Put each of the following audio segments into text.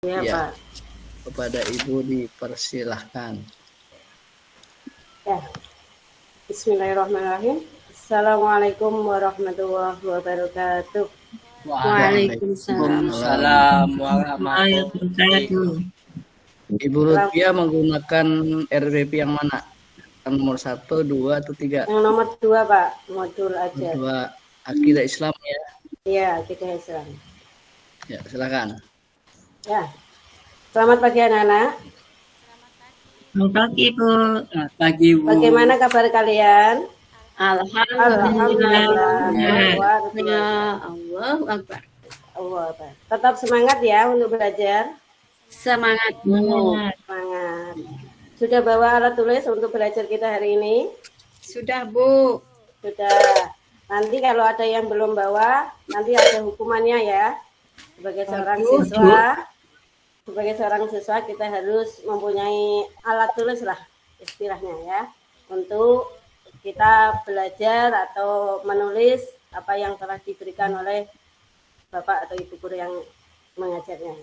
Ya, Ya, Pak. kepada Ibu dipersilahkan. Ya. Bismillahirrahmanirrahim. Assalamualaikum warahmatullahi wabarakatuh. Waalaikumsalam warahmatullahi wabarakatuh. Ibu Lutfia menggunakan RPP yang mana? Yang nomor 1, 2, atau 3? Yang nomor 2, Pak. Modul aja. 2, akidah Islam ya? Iya, akidah Islam. Ya, silakan. Ya. Selamat pagi anak-anak. Selamat pagi, Bu. Selamat pagi, Bu. Bagaimana kabar kalian? Alhamdulillah. Luar biasa. Ya Allahu Akbar. Allah Akbar. Tetap semangat ya untuk belajar. Semangat, Bu. Semangat. Sudah bawa alat tulis untuk belajar kita hari ini? Sudah, Bu. Sudah. Nanti kalau ada yang belum bawa, nanti ada hukumannya ya. Sebagai seorang siswa kita harus mempunyai alat tulis lah istilahnya ya, untuk kita belajar atau menulis apa yang telah diberikan oleh Bapak atau Ibu guru yang mengajarnya.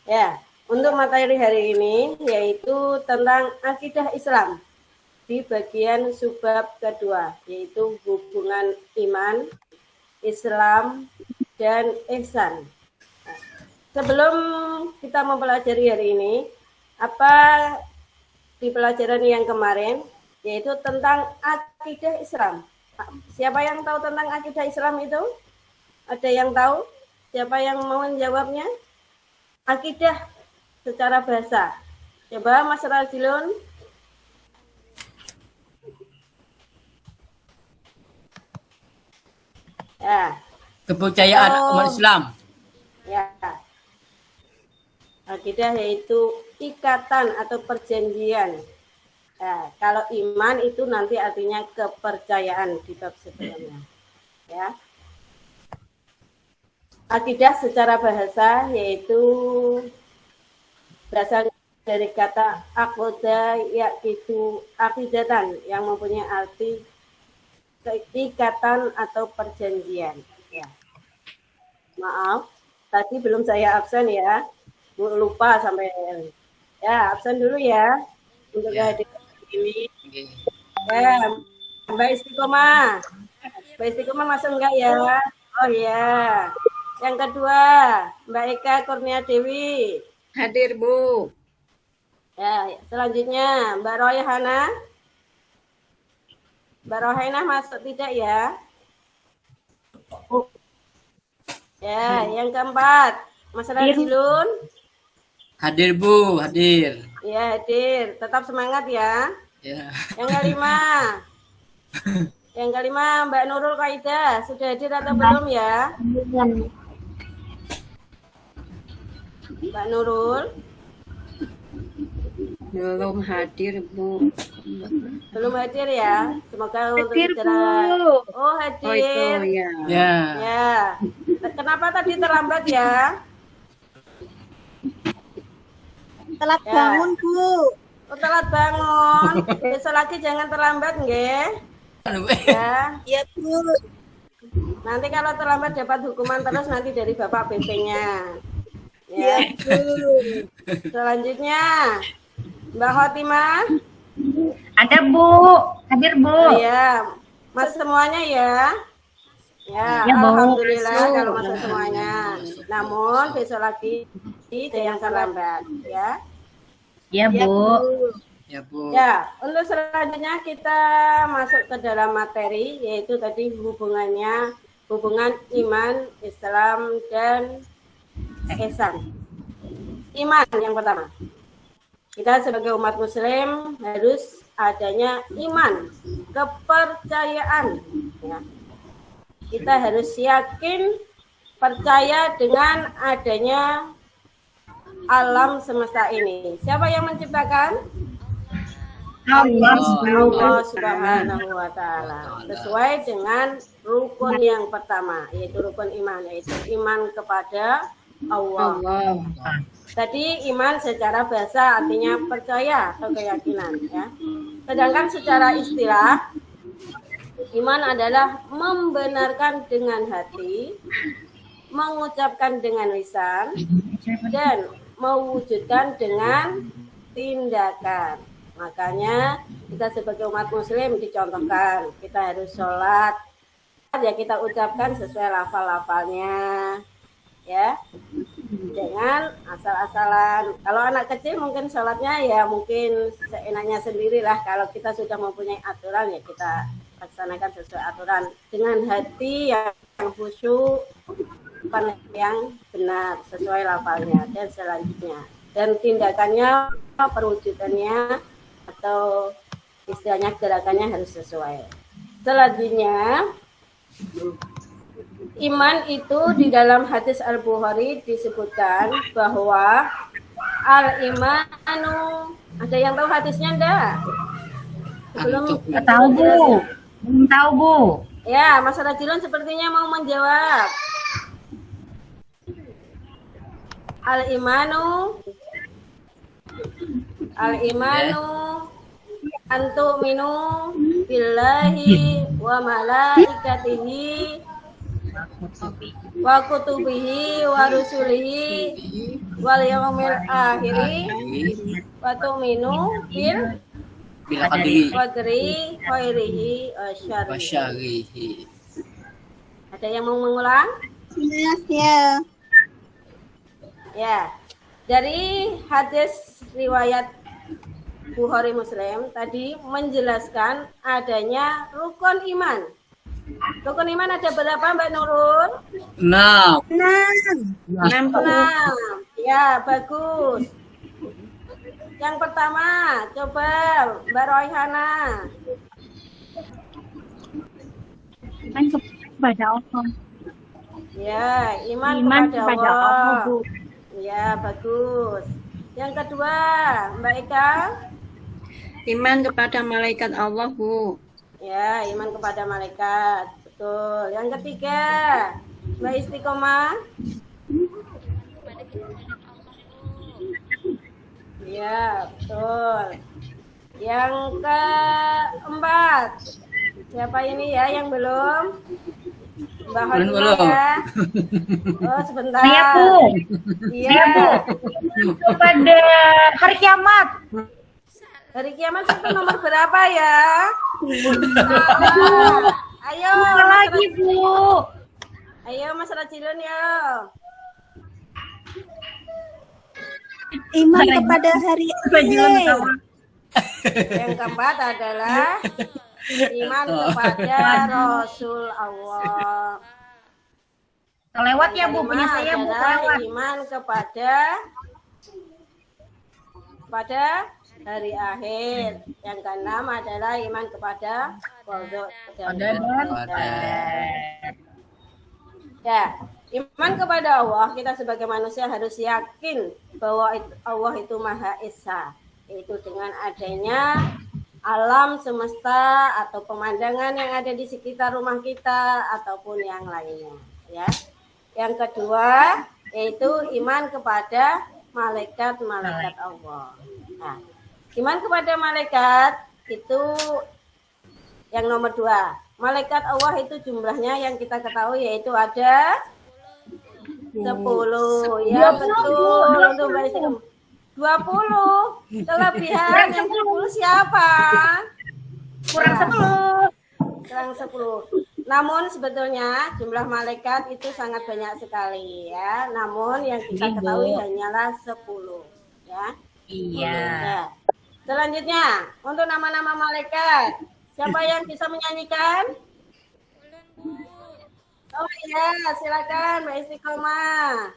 Ya, untuk materi hari ini yaitu tentang akidah Islam di bagian subbab kedua, yaitu hubungan iman, Islam, dan ihsan. Sebelum kita mempelajari hari ini, apa di pelajaran yang kemarin, yaitu tentang akidah Islam. Siapa yang tahu tentang akidah Islam itu? Ada yang tahu? Siapa yang mau menjawabnya? Akidah secara bahasa. Coba Mas Rajilun. Ya. Kepercayaan umat Islam. Ya. Akidah yaitu ikatan atau perjanjian. Nah, kalau iman itu nanti artinya kepercayaan di bab sebelumnya. Ya. Akidah secara bahasa yaitu berasal dari kata aqoda, yaitu akidatan yang mempunyai arti ikatan atau perjanjian. Ya. Maaf, tadi belum saya absen ya. Lupa sampai ya, absen dulu ya untuk kehadiran ini. Ya, Mbak Istiqomah. Mbak Istiqomah masuk enggak ya? Oh ya. Yang kedua, Mbak Eka Kurnia Dewi. Hadir, Bu. Ya, selanjutnya Mbak Royhana. Mbak Royhana masuk tidak ya? Ya, yang keempat, Mas Rajilun. Hadir, Bu, hadir. Ya, hadir. Tetap semangat ya. Ya. Yang kelima, Mbak Nurul Qaida. Sudah hadir atau belum ya? Mbak Nurul. Belum hadir, Bu. Belum hadir ya? Semoga untuk bicara. Oh, hadir. Oh, itu ya. Ya. Ya. Kenapa tadi terlambat ya? Telat bangun, Bu. Oh, telat bangun. Besok lagi jangan terlambat, nggih. Ya. Iya, Bu. Nanti kalau terlambat dapat hukuman terus nanti dari Bapak BP-nya. Iya, Ya. Bu. Selanjutnya, Mbak Khotimah. Ada, Bu. Hadir, Bu. Oh, ya. Mas semuanya ya. Ya, Ya, Bu. alhamdulillah kalau masuk semuanya. Namun besok lagi ada yang terlambat, ya. Ya, Bu. Ya, Bu. Ya, untuk selanjutnya kita masuk ke dalam materi, yaitu tadi hubungan iman, Islam, dan ihsan. Iman yang pertama. Kita sebagai umat muslim harus adanya iman, kepercayaan. Ya. Kita harus yakin, percaya dengan adanya alam semesta ini. Siapa yang menciptakan? Allah Subhanahu wa Ta'ala. Sesuai dengan rukun yang pertama, yaitu rukun iman, yaitu iman kepada Allah. Tadi iman secara bahasa artinya percaya atau keyakinan, ya. Sedangkan secara istilah, iman adalah membenarkan dengan hati, mengucapkan dengan lisan, dan mewujudkan dengan tindakan. Makanya kita sebagai umat muslim dicontohkan, kita harus sholat, ya kita ucapkan sesuai lafal-lafalnya, ya, dengan asal-asalan. Kalau anak kecil mungkin sholatnya ya mungkin seenaknya sendirilah. Kalau kita sudah mempunyai aturan ya kita laksanakan sesuai aturan dengan hati yang khusyuk, yang benar sesuai lafalnya dan selanjutnya. Dan tindakannya, perwujudannya atau istilahnya gerakannya harus sesuai. Selanjutnya, iman itu di dalam hadis Al-Bukhari disebutkan bahwa al-imanu, ada yang tahu hadisnya enggak? Belum Tahu Bu. Belum tahu Bu. Ya, Mas Rajilun sepertinya mau menjawab. Al-imanu antu minu billahi wa malaikatihi wa kutubihi wa rusulihi wal yaumil akhiri wa tu'minu bil qadri khairihi wa syarrihi. Ada yang mau mengulang? Ya. Ya. Dari hadis riwayat Bukhari Muslim tadi menjelaskan adanya rukun iman. Rukun iman ada berapa Mbak Nurul? 6. 6. Ya, bagus. Yang pertama, coba Mbak Royhana. Iman kepada Allah. Ya, iman kepada Allah. Bu. Ya, bagus. Yang kedua, Mbak Eka. Iman kepada malaikat Allah, Bu. Ya, iman kepada malaikat. Betul. Yang ketiga, Mbak Istiqomah. Ya, betul. Yang keempat, siapa ini ya yang belum? Mbak Hodimah ya. Oh, sebentar. Saya Bu. Iya. Saya Bu. Kepada hari kiamat. Hari kiamat itu nomor berapa ya? Nah, ayo Lagi Bu. Ayo Mas Rajilun ya. Iman kepada hari akhir. Yang keempat adalah iman kepada Rasul Allah. Lewat ya Bu, punya saya Bu. Lewat. Iman kepada hari akhir. Yang keenam adalah iman kepada qada dan qadar. Ya, iman kepada Allah, kita sebagai manusia harus yakin bahwa Allah itu Maha Esa, yaitu dengan adanya alam semesta atau pemandangan yang ada di sekitar rumah kita ataupun yang lainnya, ya. Yang kedua yaitu iman kepada malaikat-malaikat Allah. Nah, iman kepada malaikat itu yang nomor 2. Malaikat Allah itu jumlahnya yang kita ketahui yaitu ada 10. Ya, betul. Untuk 20. Kelebihan yang 10 siapa? Kurang 10. Namun sebetulnya jumlah malaikat itu sangat banyak sekali ya. Namun yang kita ketahui hanyalah 10 ya. Iya. Ya. Selanjutnya untuk nama-nama malaikat. Siapa yang bisa menyanyikan? Oh iya, silakan Mbak Istiqomah.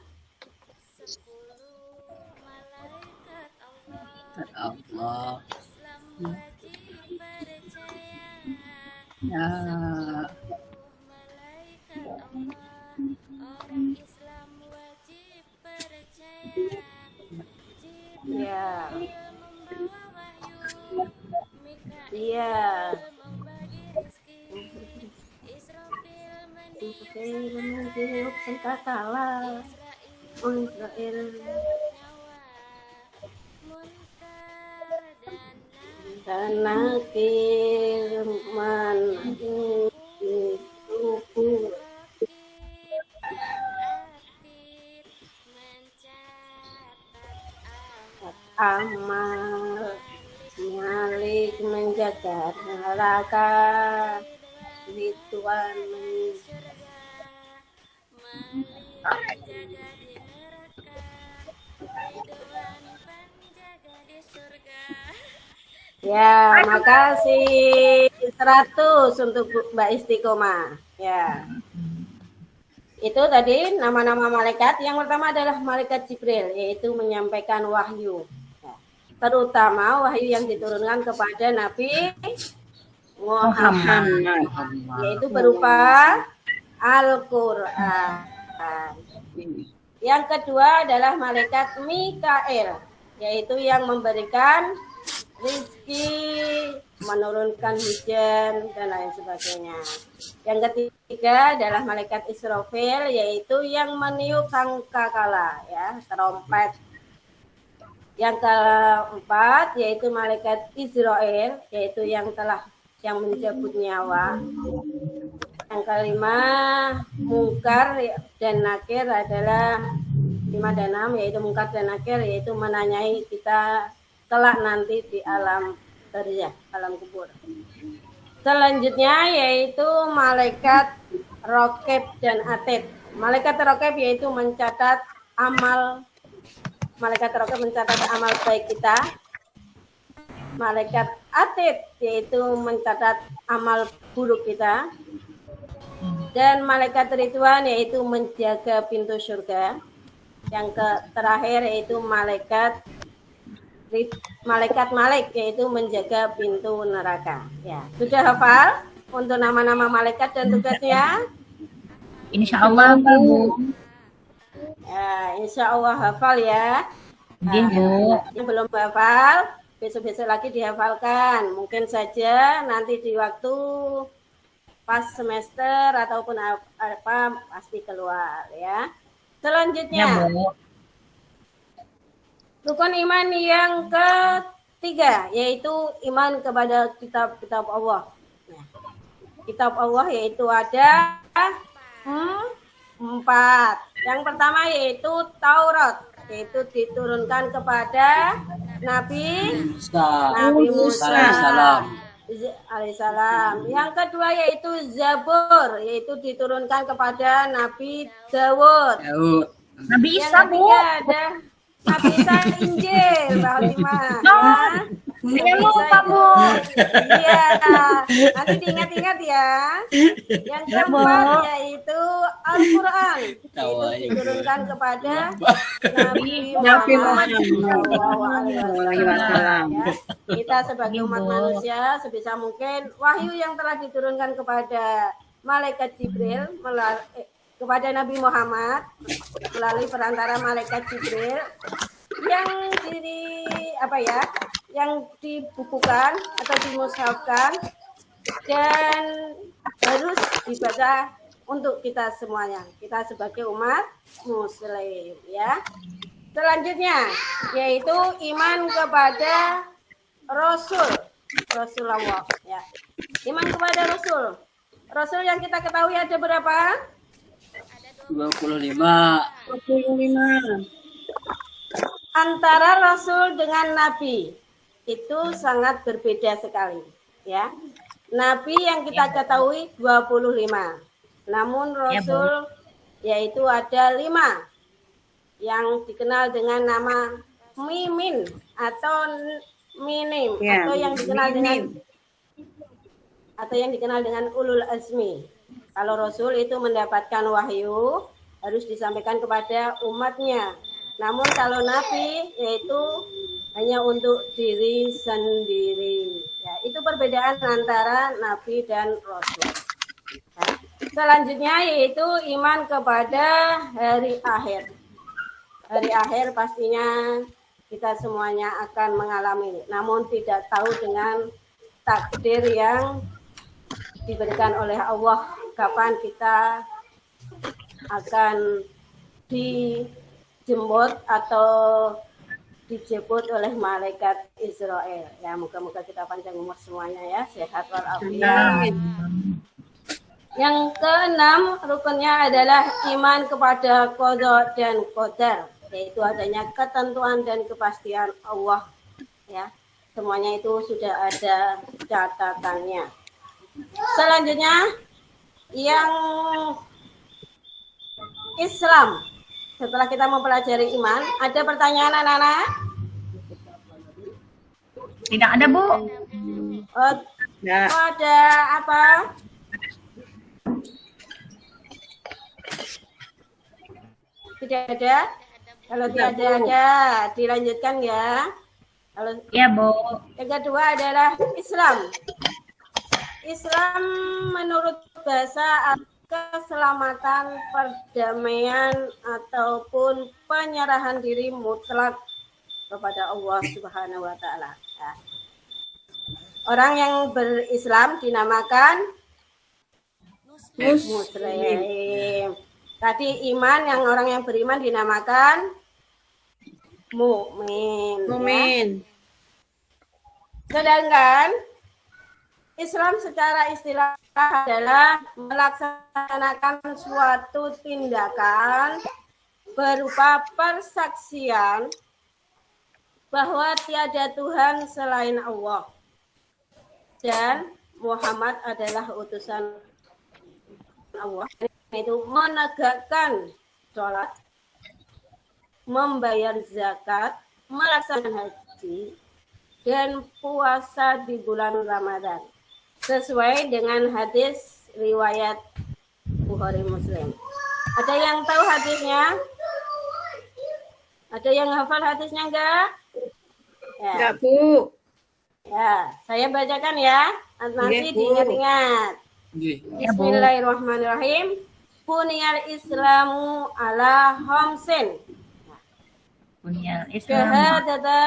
Allah. Ya. Ya. Iya. Dan nakir man amal, Malik menjaga neraka, Ridwan ya, makasih 100 untuk Mbak Istiqomah. Ya. Itu tadi nama-nama malaikat. Yang pertama adalah malaikat Jibril, yaitu menyampaikan wahyu. Ya. Terutama wahyu yang diturunkan kepada Nabi Muhammad, yaitu berupa Al-Qur'an. Yang kedua adalah malaikat Mikail, yaitu yang memberikan rizki, menurunkan hujan, dan lain sebagainya. Yang ketiga adalah malaikat Israfil, yaitu yang meniup sangkakala, ya, trompet. Yang keempat yaitu malaikat Israel, yaitu yang mencabut nyawa. Yang kelima, Munkar dan Nakir adalah 5 dan 6, yaitu Munkar dan Nakir, yaitu menanyai kita kelak nanti di alam barzakh, alam kubur. Selanjutnya yaitu malaikat Raqib dan Atid. Malaikat Raqib yaitu mencatat amal, malaikat Raqib mencatat amal baik kita. Malaikat Atid yaitu mencatat amal buruk kita. Dan malaikat Ridwan yaitu menjaga pintu surga. Yang terakhir yaitu malaikat Malik yaitu menjaga pintu neraka. Ya, sudah hafal untuk nama-nama malaikat dan tugasnya? Insya Allah, Bu. Ya, insya Allah hafal ya. Iya, Bu. Yang belum hafal, besok-besok lagi dihafalkan. Mungkin saja nanti di waktu pas semester ataupun apa pasti keluar ya. Selanjutnya. Ya, Bu. Rukun iman yang ketiga yaitu iman kepada kitab-kitab Allah. Nah, kitab Allah yaitu ada 4. Yang pertama yaitu Taurat, yaitu diturunkan kepada Nabi Musa alaihissalam. Yang kedua yaitu Zabur, yaitu diturunkan kepada Nabi Dawud. Nabi Isa, Yang Bu. ketiga ada Nabi Isa Injil, Mbak Halimah. Ya. Saya lupa, Bu. Iya, nanti diingat-ingat ya. Yang keempat yaitu Al-Quran, yaitu diturunkan kepada Nabi Muhammad SAW. Ya. Kita sebagai umat manusia sebisa mungkin wahyu yang telah diturunkan kepada malaikat Jibril kepada Nabi Muhammad melalui perantara malaikat Jibril yang dibukukan atau dimushafkan dan harus dibaca untuk kita semuanya, kita sebagai umat muslim ya. Selanjutnya yaitu iman kepada Rasulullah ya. Iman kepada Rasul yang kita ketahui ada berapa? 25. Antara Rasul dengan Nabi itu sangat berbeda sekali ya. Nabi yang kita ketahui 25. Namun Rasul yaitu ada 5 yang dikenal dengan nama Mimin atau Minim atau yang dikenal dengan Ulul Azmi. Kalau Rasul itu mendapatkan wahyu harus disampaikan kepada umatnya. Namun kalau Nabi yaitu hanya untuk diri sendiri. Ya, itu perbedaan antara Nabi dan Rasul. Nah, selanjutnya yaitu iman kepada hari akhir. Hari akhir pastinya kita semuanya akan mengalami. Namun tidak tahu dengan takdir yang diberikan oleh Allah kapan kita akan dijemput atau dijemput oleh malaikat Israel. Ya, moga-moga kita panjang umur semuanya ya, sehat walafiat. Yang keenam rukunnya adalah iman kepada qada dan qadar. yaitu adanya ketentuan dan kepastian Allah, ya. Semuanya itu sudah ada catatannya. Selanjutnya yang Islam. Setelah kita mempelajari iman, ada pertanyaan anak-anak? Tidak ada, Bu. Oh, ada apa? Tidak ada? Kalau tidak ada, dilanjutkan ya. Kalau Ya, Bu. yang kedua adalah Islam. Islam menurut bahasa keselamatan, perdamaian, ataupun penyerahan diri mutlak kepada Allah Subhanahu wa Ta'ala. Ya. Orang yang berislam dinamakan Muslim. Tadi iman, yang orang yang beriman dinamakan mukmin. Ya. Sedangkan Islam secara istilah adalah melaksanakan suatu tindakan berupa persaksian bahwa tiada Tuhan selain Allah dan Muhammad adalah utusan Allah. Itu menegakkan sholat, membayar zakat, melaksanakan haji, dan puasa di bulan Ramadan. Sesuai dengan hadis riwayat Bukhari Muslim. Ada yang tahu hadisnya? Ada yang hafal hadisnya enggak? Ya. Enggak, Bu. Ya, saya bacakan ya. Nanti diingat-ingat. Bismillahirrahmanirrahim. Buniyal Islamu ala khamsin. Buniyal Islam. Syahadata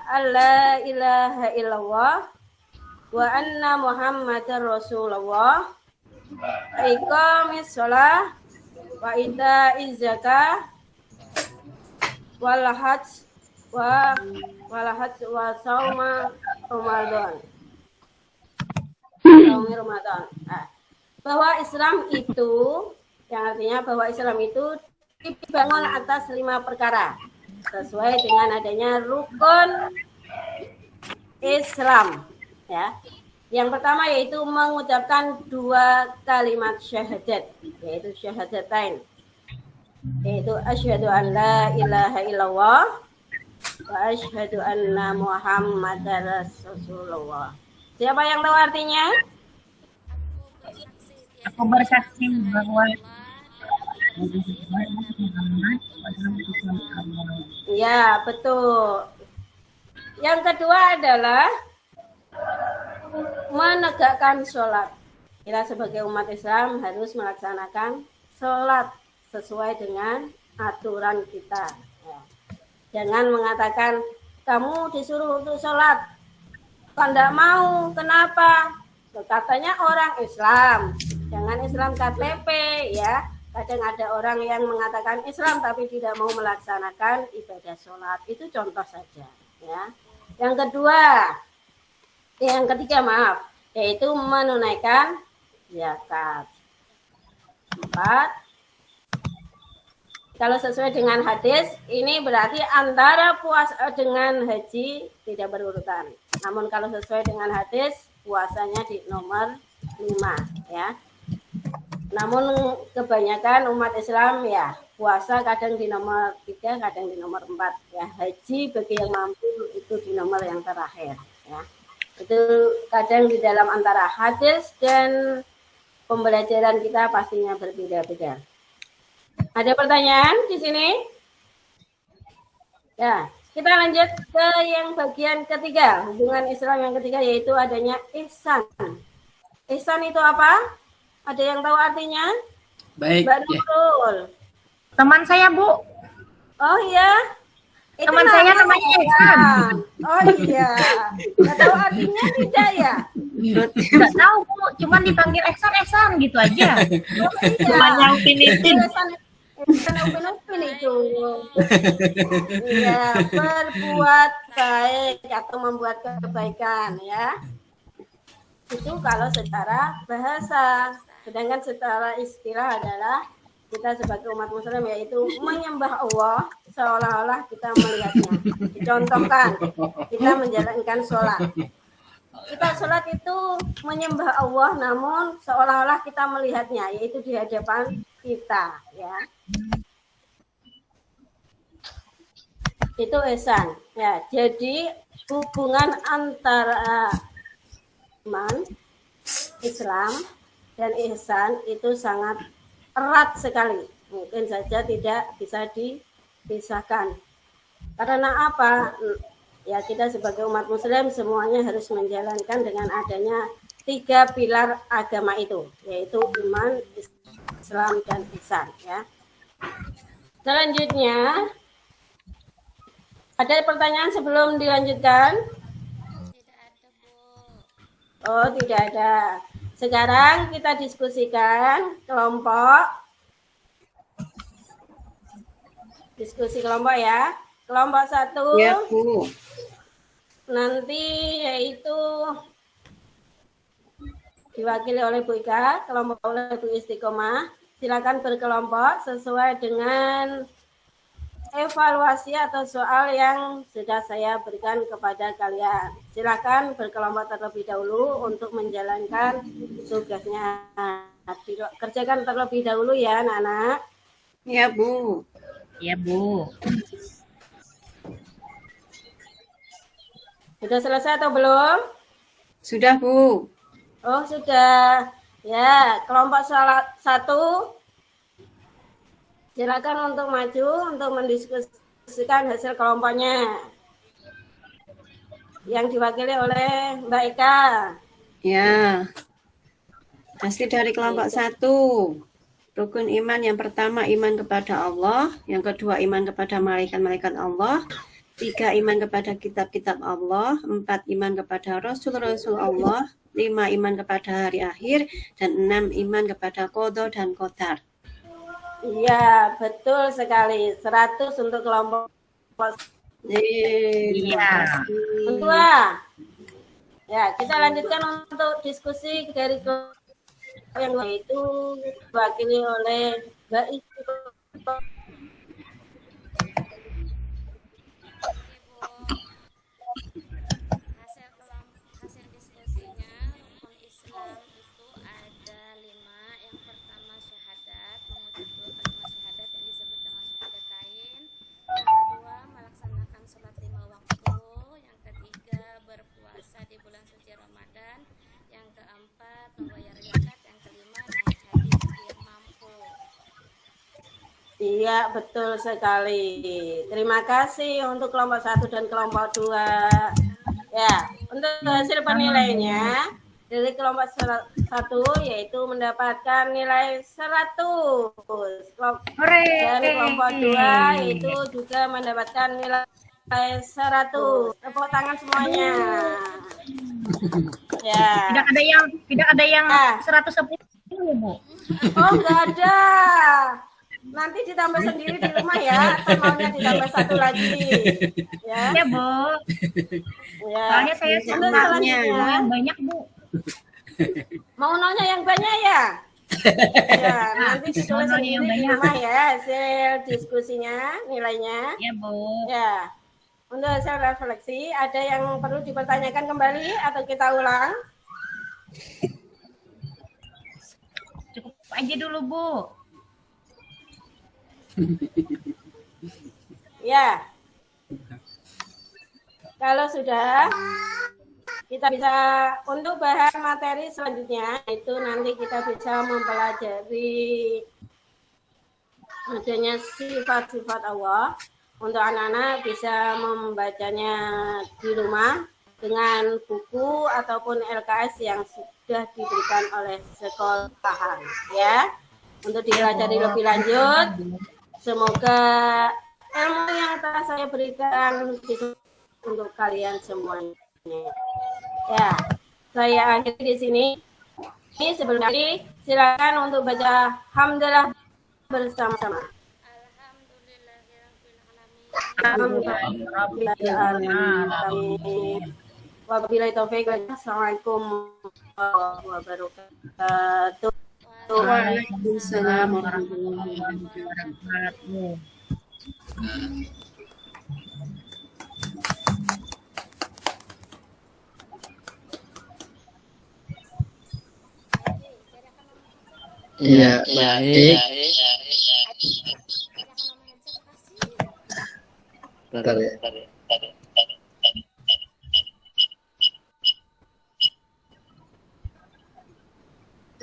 alla ilaha illallah wa anna Muhammadar Rasulullah. Iqamis shalah wa ita'iz zakah wal hajj wa sauma Ramadan. Bahwa Islam itu, yang artinya bahwa Islam itu dibangun atas 5 perkara sesuai dengan adanya rukun Islam, ya. Yang pertama yaitu mengucapkan 2 kalimat syahadat, yaitu syahadatain, yaitu asyhadu an la ilaha illallah wa asyhadu anna Muhammadar Rasulullah. Siapa yang tahu artinya? Aku bersaksi bahwa Ya, betul. Yang kedua adalah menegakkan sholat. Kita sebagai umat Islam harus melaksanakan sholat sesuai dengan aturan kita. Ya. Jangan mengatakan, kamu disuruh untuk sholat. Kok enggak mau, kenapa? Katanya orang Islam. Jangan Islam KTP, ya. Kadang ada orang yang mengatakan Islam tapi tidak mau melaksanakan ibadah sholat. Itu contoh saja, ya. Yang ketiga, yaitu menunaikan zakat. 4. Kalau sesuai dengan hadis, ini berarti antara puasa dengan haji tidak berurutan. Namun kalau sesuai dengan hadis, puasanya di nomor 5, ya. Namun kebanyakan umat Islam ya puasa kadang di nomor 3, kadang di nomor 4, ya. Haji bagi yang mampu itu di nomor yang terakhir, ya. Itu kadang di dalam antara hadis dan pembelajaran kita pastinya berbeda-beda. Ada pertanyaan di sini? Ya, kita lanjut ke yang bagian ketiga, hubungan Islam yang ketiga, yaitu adanya ihsan. Ihsan itu apa? Ada yang tahu artinya? Baik. Mbak Nurul. teman saya, Bu. Oh iya. Itu Teman saya namanya Ihsan. Oh iya. Nggak tahu artinya tidak ya? Nggak tahu, Bu. Cuman dipanggil Ihsan gitu aja. Oh, iya. Teman yang Filipin. Ihsan upin itu. Iya, berbuat baik atau membuat kebaikan, ya. Itu kalau secara bahasa. Sedangkan secara istilah adalah kita sebagai umat muslim, yaitu menyembah Allah seolah-olah kita melihatnya. Dicontohkan, kita menjalankan sholat. Kita sholat itu menyembah Allah, namun seolah-olah kita melihatnya, yaitu di hadapan kita, ya. Itu ihsan, ya. Jadi hubungan antara iman, Islam, dan ihsan itu sangat erat sekali. Mungkin saja tidak bisa dipisahkan. Karena apa? Ya, kita sebagai umat muslim semuanya harus menjalankan dengan adanya 3 pilar agama itu, yaitu iman, Islam, dan ihsan, ya. Selanjutnya, ada pertanyaan sebelum dilanjutkan? Oh, tidak ada. Sekarang kita diskusikan kelompok. Diskusi kelompok ya. Kelompok 1. Ya, Bu. Nanti yaitu diwakili oleh Bu Ika, kelompok oleh Bu Istiqomah. Silakan berkelompok sesuai dengan evaluasi atau soal yang sudah saya berikan kepada kalian. Silakan berkelompok terlebih dahulu untuk menjalankan tugasnya. Kerjakan terlebih dahulu ya, anak-anak. Ya, Bu. Ya, Bu. Sudah selesai atau belum? Sudah, Bu. Oh, sudah. Ya, kelompok 1. Silakan untuk maju untuk mendiskusikan hasil kelompoknya. Yang diwakili oleh Mbak Ika. Ya. Hasil dari kelompok 1. Rukun iman yang pertama iman kepada Allah, yang kedua iman kepada malaikat-malaikat Allah, 3 iman kepada kitab-kitab Allah, 4 iman kepada Rasul-Rasul Allah, 5 iman kepada hari akhir, dan 6 iman kepada qada dan qadar. Iya, betul sekali. 100 untuk kelompok. Iya. Kedua. Ya, kita lanjutkan untuk diskusi dari kelompok yang itu diwakili oleh Mbak Ibu. Hasil diskusinya, rukun Islam itu ada 5. Yang pertama syahadat, mengucap 2 kalimat syahadat yang disebut dengan syahadatain. Yang kedua melaksanakan sholat 5 waktu. Yang ketiga berpuasa di bulan suci Ramadan. Yang keempat membayar zakat. Yang kelima naik haji bagi yang mampu. Iya, betul sekali. Terima kasih untuk kelompok 1 dan kelompok 2. Ya, untuk hasil penilaiannya dari kelompok 1 yaitu mendapatkan nilai 100. Dan kelompok 2 yaitu juga mendapatkan nilai 100. Tepuk tangan semuanya. Ya. Tidak ada yang 110, Bu. Oh, enggak ada. Nanti ditambah sendiri di rumah ya, atau maunya ditambah 1 lagi. Ya, Ya, Bu. ya. Soalnya saya Untuk suka selanjutnya, yang banyak, Bu. mau nanya yang banyak ya? Ya, nanti ditulis sendiri di rumah ya hasil diskusinya, nilainya. Ya, Bu. Ya. Untuk hasil refleksi, ada yang perlu dipertanyakan kembali atau kita ulang? Cukup aja dulu, Bu. Ya. Kalau sudah, kita bisa untuk bahan materi selanjutnya itu nanti kita bisa mempelajari adanya sifat-sifat Allah. Untuk anak-anak bisa membacanya di rumah dengan buku ataupun LKS yang sudah diberikan oleh sekolahan, ya. Untuk dipelajari lebih lanjut. Semoga ilmu yang telah saya berikan bisa untuk kalian semuanya. Ya, saya akhiri di sini. Sebelum tadi, silakan untuk baca hamdalah bersama-sama. Wabillahi taufiq. Assalamualaikum warahmatullahi wabarakatuh. Waalaikumsalam warahmatullahi wabarakatuh. Iya, baik. Bentar ya.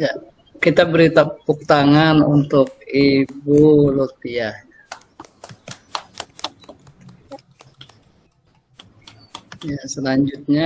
Ya, kita beri tepuk tangan untuk Ibu Lutfiah. Ya, selanjutnya